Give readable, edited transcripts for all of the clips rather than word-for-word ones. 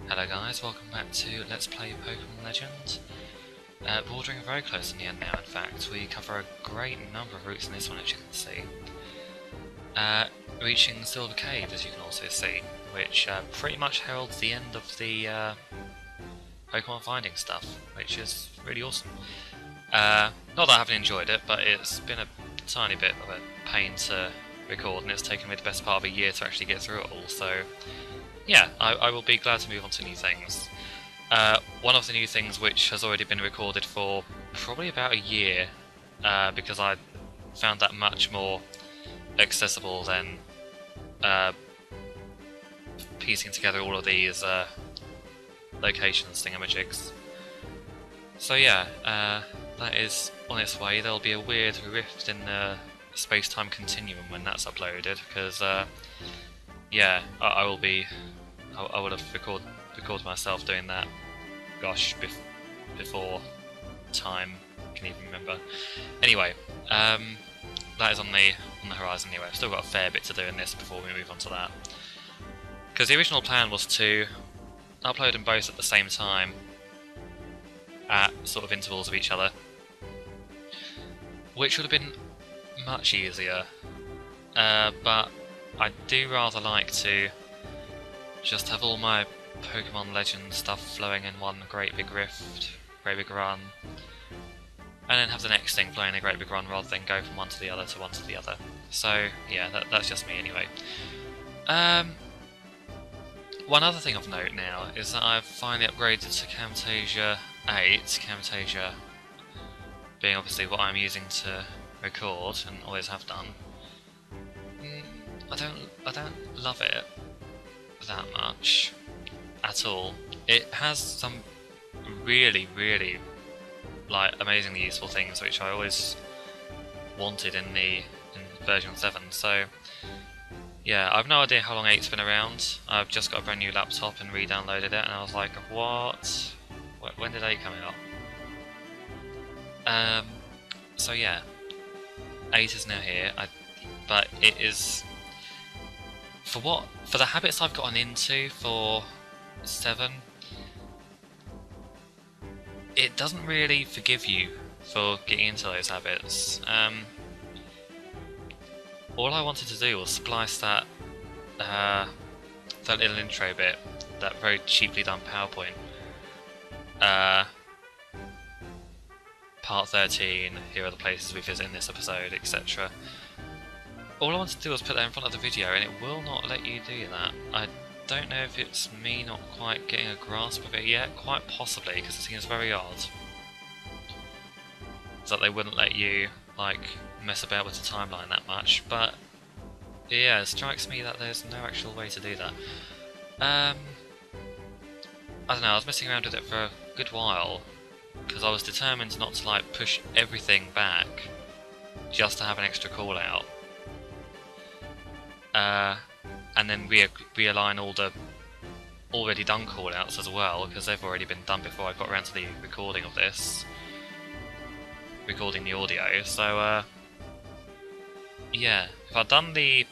Hello guys, welcome back to Let's Play Pokemon Legends. Bordering very close to the end now, in fact. We cover a great number of routes in this one, as you can see. Reaching Silver Cave, as you can also see, which pretty much heralds the end of the Pokemon finding stuff, which is really awesome. Not that I haven't enjoyed it, but it's been a tiny bit of a pain to record, and it's taken me the best part of a year to actually get through it all, so yeah, I will be glad to move on to new things. One of the new things which has already been recorded for probably about a year, because I found that much more accessible than piecing together all of these locations thingamajigs. So yeah, that is on its way. There'll be a weird rift in the space-time continuum when that's uploaded, because yeah, I would have recorded myself doing that, gosh, before time can even remember. Anyway, that is on the horizon anyway. I've still got a fair bit to do in this before we move on to that. Because the original plan was to upload them both at the same time, at sort of intervals of each other, which would have been much easier, but I do rather like to just have all my Pokemon Legends stuff flowing in one great big rift, great big run, and then have the next thing flowing in a great big run rather than go from one to the other to one to the other. So yeah, that's just me anyway. One other thing of note now is that I've finally upgraded to Camtasia 8, Camtasia being obviously what I'm using to record and always have done. I don't love it that much at all. It has some really like amazingly useful things which I always wanted in version 7, so yeah, I've no idea how long 8's been around. I've just got a brand new laptop and re-downloaded it and I was like, what? When did 8 come out? So yeah, 8 is now here, but it is for the habits I've gotten into for 7, it doesn't really forgive you for getting into those habits. All I wanted to do was splice that little intro bit, that very cheaply done PowerPoint. Part 13, here are the places we visit in this episode, etc. All I wanted to do was put that in front of the video, and it will not let you do that. I don't know if it's me not quite getting a grasp of it yet, quite possibly, because it seems very odd that they wouldn't let you, like, mess about with the timeline that much, but yeah, it strikes me that there's no actual way to do that. I don't know, I was messing around with it for a good while, because I was determined not to, like, push everything back just to have an extra call out. And then realign all the already done callouts as well, because they've already been done before I got around to the recording of this. Recording the audio, so yeah, if I'd done the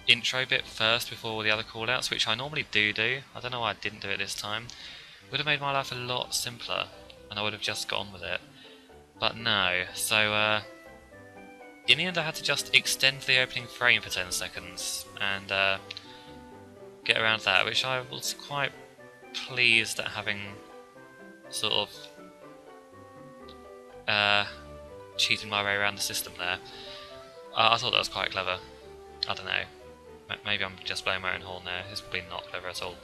intro bit first before all the other callouts, which I normally do, I don't know why I didn't do it this time, it would have made my life a lot simpler, and I would have just got on with it. But no, so in the end I had to just extend the opening frame for 10 seconds and get around that, which I was quite pleased at having sort of cheated my way around the system there. I thought that was quite clever. I don't know, maybe I'm just blowing my own horn there, it's probably not clever at all.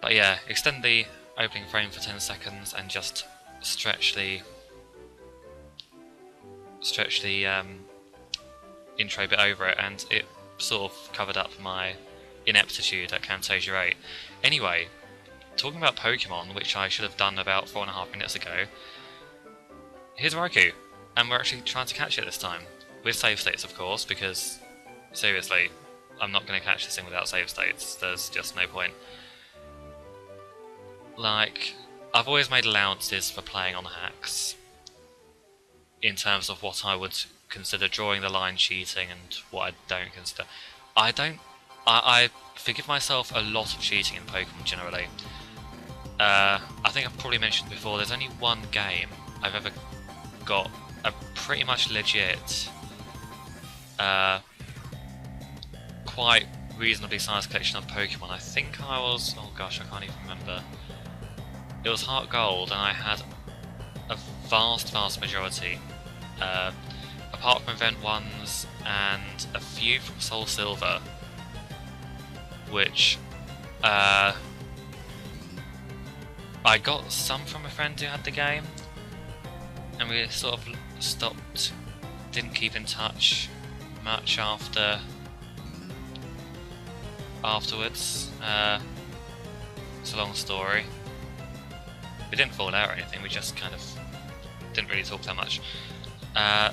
But yeah, extend the opening frame for 10 seconds and just stretch the intro bit over it, and it sort of covered up my ineptitude at Camtasia 8. Anyway, talking about Pokemon, which I should have done about 4.5 minutes ago, here's Raikou, and we're actually trying to catch it this time. With save states, of course, because, seriously, I'm not going to catch this thing without save states, there's just no point. Like, I've always made allowances for playing on hacks, in terms of what I would consider drawing the line cheating and what I don't consider. I I forgive myself a lot of cheating in Pokemon generally. I think I've probably mentioned before, there's only one game I've ever got a pretty much legit, quite reasonably sized collection of Pokemon. I think I was, oh gosh, I can't even remember. It was Heart Gold, and I had a vast majority, apart from event ones and a few from Soul Silver, which I got some from a friend who had the game, and we sort of stopped, didn't keep in touch much afterwards. It's a long story. We didn't fall out or anything, we just kind of didn't really talk that much.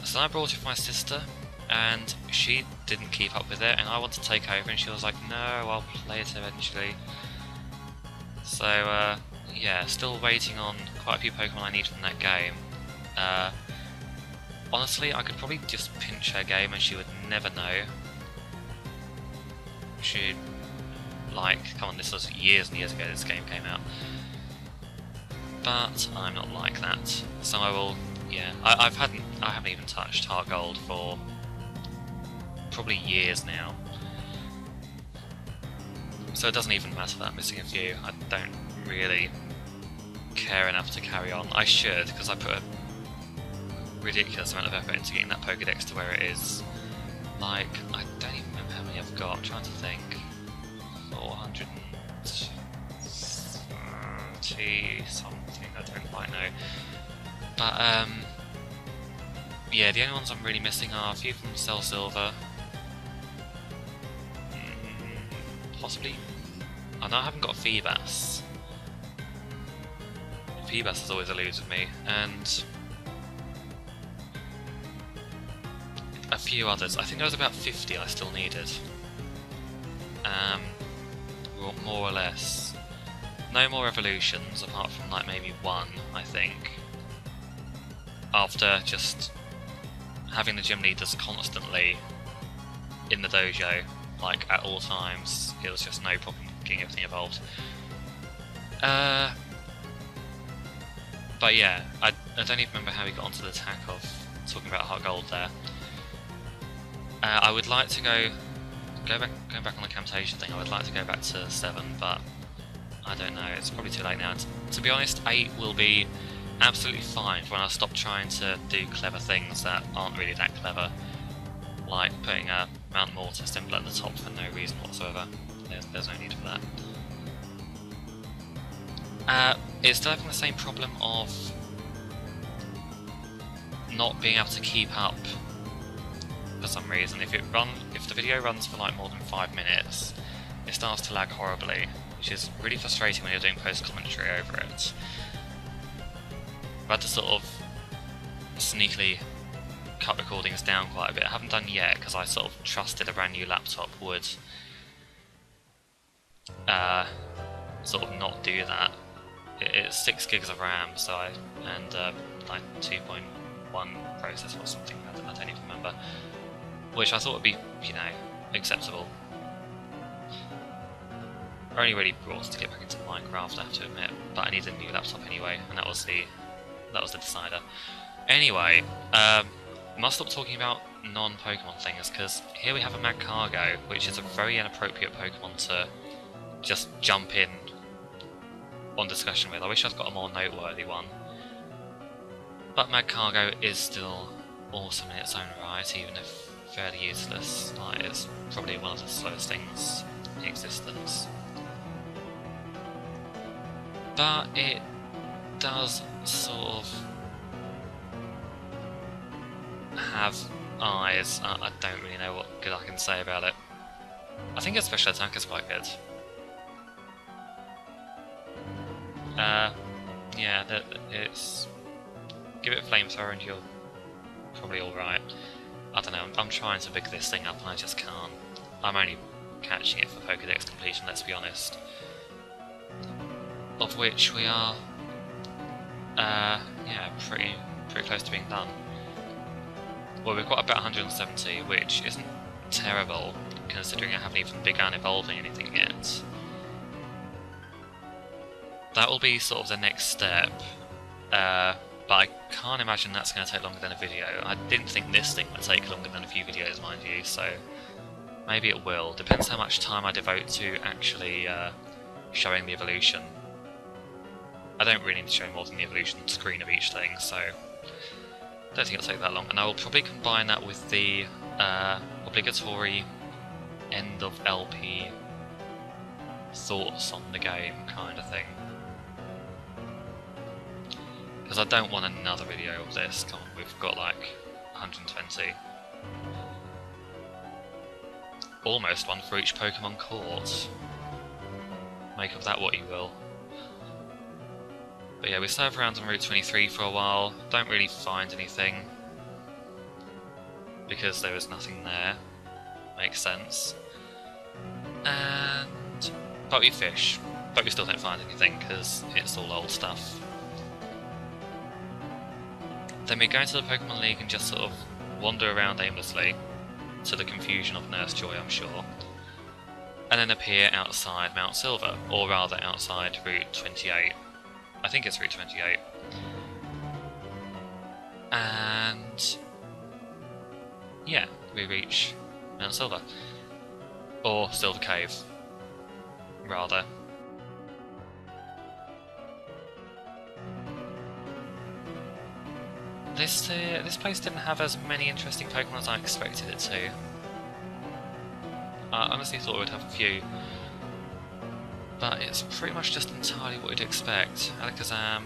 So I brought it for my sister, and she didn't keep up with it, and I wanted to take over, and she was like, no, I'll play it eventually. So, yeah, still waiting on quite a few Pokemon I need from that game. Honestly, I could probably just pinch her game and she would never know. She'd, like, come on, this was years and years ago this game came out. But I'm not like that, so I will, yeah, I haven't even touched Heart Gold for probably years now. So it doesn't even matter that I'm missing a few, I don't really care enough to carry on. I should, because I put a ridiculous amount of effort into getting that Pokédex to where it is. Like, I don't even remember how many I've got, I'm trying to think. 430 something, I don't quite know. But, yeah, the only ones I'm really missing are a few from Soul Silver. Possibly. Oh no, I haven't got a Feebas. Feebas has always eluded me, and a few others. I think there was about 50 I still needed. More or less. No more evolutions, apart from like maybe one, I think. After just having the gym leaders constantly in the dojo, like at all times, it was just no problem getting everything evolved. But yeah, I don't even remember how we got onto the tack of talking about Heart Gold there. I would like to going back on the Camtasia thing, I would like to go back to 7, but I don't know, it's probably too late now. To be honest, 8 will be absolutely fine when I stop trying to do clever things that aren't really that clever, like putting a Mount Mortar symbol at the top for no reason whatsoever. There's no need for that. It's still having the same problem of not being able to keep up for some reason. If the video runs for like more than 5 minutes, it starts to lag horribly, which is really frustrating when you're doing post-commentary over it. I've had to sort of sneakily cut recordings down quite a bit. I haven't done yet because I sort of trusted a brand new laptop would sort of not do that. It's 6 gigs of RAM, so and like 2.1 processor or something. I don't even remember. Which I thought would be, you know, acceptable. I only really brought to get back into Minecraft, I have to admit, but I needed a new laptop anyway, and that was the decider. Anyway, must stop talking about non-Pokemon things, because here we have a Magcargo, which is a very inappropriate Pokemon to just jump in on discussion with. I wish I'd got a more noteworthy one. But Magcargo is still awesome in its own right, even if fairly useless. Like, it's probably one of the slowest things in existence. But it does sort of have eyes. I don't really know what good I can say about it. I think its special attack is quite good. Yeah, it's... Give it Flamethrower and you're probably alright. I don't know, I'm trying to pick this thing up and I just can't. I'm only catching it for Pokédex completion, let's be honest. Of which we are, yeah, pretty close to being done. Well, we've got about 170, which isn't terrible, considering I haven't even begun evolving anything yet. That will be sort of the next step, but I can't imagine that's going to take longer than a video. I didn't think this thing would take longer than a few videos, mind you, so maybe it will. Depends how much time I devote to actually showing the evolution. I don't really need to show more than the evolution screen of each thing, so I don't think it'll take that long. And I will probably combine that with the obligatory end of LP thoughts on the game kind of thing. Because I don't want another video of this. Come on, we've got like 120. Almost one for each Pokemon caught. Make of that what you will. But yeah, we serve around on Route 23 for a while. Don't really find anything. Because there is nothing there. Makes sense. But we fish. But we still don't find anything because it's all old stuff. Then we go into the Pokemon League and just sort of wander around aimlessly, to the confusion of Nurse Joy, I'm sure, and then appear outside Mount Silver, or rather outside Route 28. I think it's Route 28. And yeah, we reach Mount Silver. Or Silver Cave, rather. This place didn't have as many interesting Pokemon as I expected it to. I honestly thought it would have a few, but it's pretty much just entirely what you'd expect. Alakazam,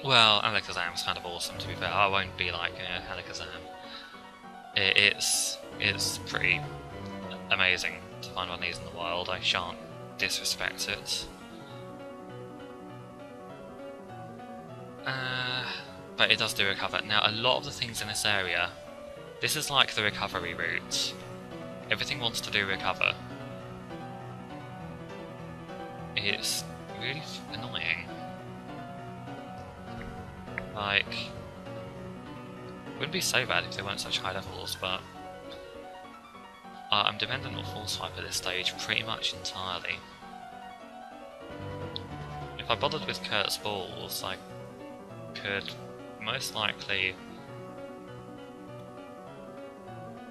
well, Alakazam's kind of awesome, to be fair. I won't be like Alakazam. It's pretty amazing to find one of these in the wild. I shan't disrespect it. But it does do recover. Now, a lot of the things in this area, this is like the recovery route. Everything wants to do recover. It's really annoying. Like, it wouldn't be so bad if they weren't such high levels, but I'm dependent on Full Swipe at this stage pretty much entirely. If I bothered with Kurt's balls, I could most likely,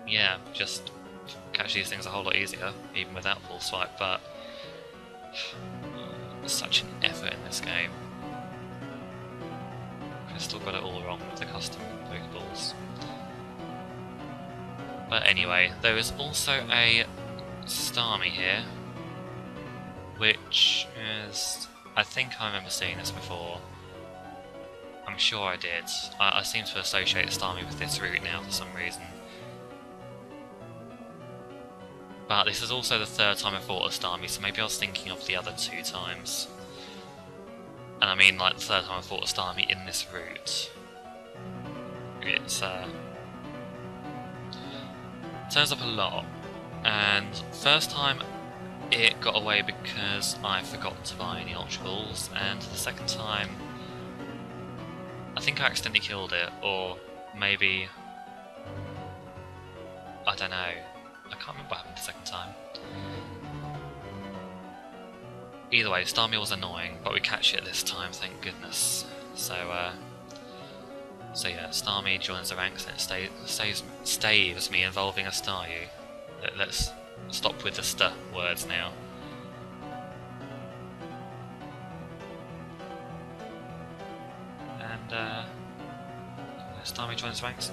yeah, just catch these things a whole lot easier, even without Full Swipe, but such an effort in this game. I've still got it all wrong with the custom Pokeballs. But anyway, there is also a Starmie here, which is, I think I remember seeing this before. I'm sure I did. I seem to associate Starmie with this route now for some reason. But this is also the third time I fought a Starmie, so maybe I was thinking of the other two times. And I mean like the third time I fought a Starmie in this route. It's turns up a lot. And first time it got away because I forgot to buy any Ultra Balls, and the second time I think I accidentally killed it, or maybe, I don't know, I can't remember what happened the second time. Either way, Starmie was annoying, but we catch it this time, thank goodness. So yeah, Starmie joins the ranks and it staves me involving a Staryu. Let's stop with the st words now. Starmie joins ranks.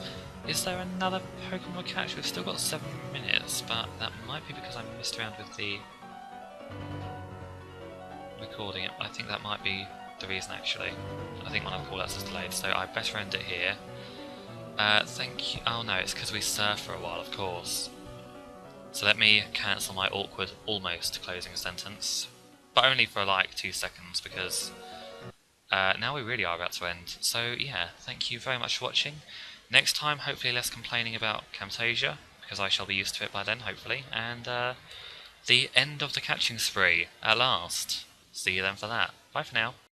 Is there another Pokemon to catch? We've still got 7 minutes, but that might be because I messed around with the recording. I think that might be the reason actually. I think one of the callouts is delayed, so I better end it here. Thank you. Oh no, it's because we surfed for a while, of course. So let me cancel my awkward almost closing sentence, but only for like 2 seconds because now we really are about to end. So yeah, thank you very much for watching. Next time, hopefully less complaining about Camtasia, because I shall be used to it by then, hopefully, and the end of the catching spree, at last. See you then for that. Bye for now.